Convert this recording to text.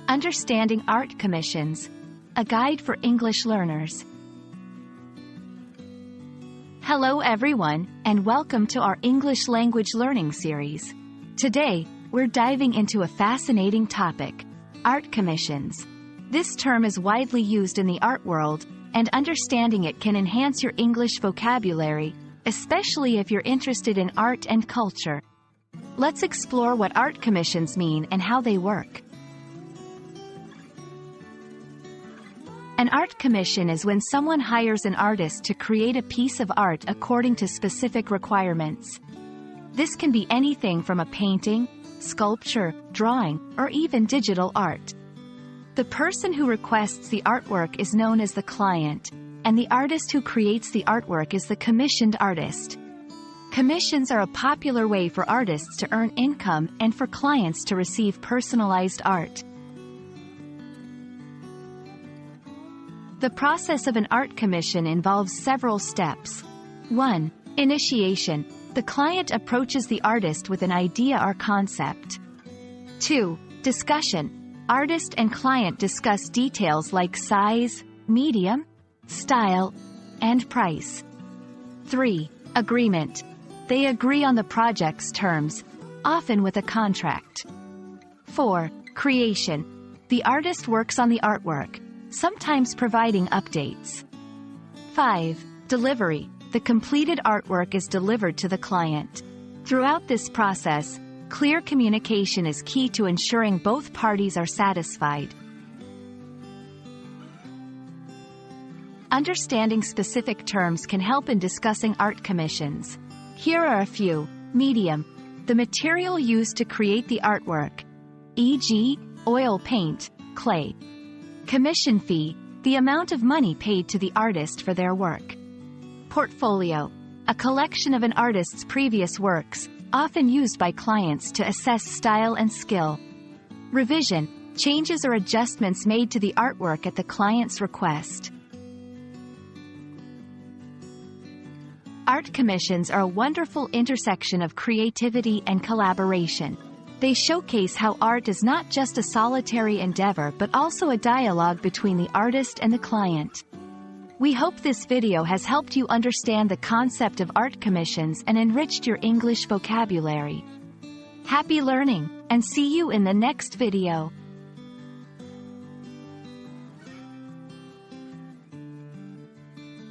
Understanding Art Commissions, a guide for English learners. Hello everyone, and welcome to our English language learning series. Today, we're diving into a fascinating topic, art commissions. This term is widely used in the art world, and understanding it can enhance your English vocabulary, especially if you're interested in art and culture. Let's explore what art commissions mean and how they work. An art commission is when someone hires an artist to create a piece of art according to specific requirements. This can be anything from a painting, sculpture, drawing, or even digital art. The person who requests the artwork is known as the client, and the artist who creates the artwork is the commissioned artist. Commissions are a popular way for artists to earn income and for clients to receive personalized art. The process of an art commission involves several steps. 1. Initiation. The client approaches the artist with an idea or concept. 2. Discussion. Artist and client discuss details like size, medium, style, and price. 3. Agreement. They agree on the project's terms, often with a contract. 4. Creation. The artist works on the artwork, sometimes providing updates. 5. Delivery. The completed artwork is delivered to the client. Throughout this process, clear communication is key to ensuring both parties are satisfied. Understanding specific terms can help in discussing art commissions. Here are a few. Medium. The material used to create the artwork, e.g., oil paint, clay. Commission fee. The amount of money paid to the artist for their work. Portfolio. A collection of an artist's previous works, often used by clients to assess style and skill. Revision. Changes or adjustments made to the artwork at the client's request. Art commissions are a wonderful intersection of creativity and collaboration. They showcase how art is not just a solitary endeavor but also a dialogue between the artist and the client. We hope this video has helped you understand the concept of art commissions and enriched your English vocabulary. Happy learning, and see you in the next video.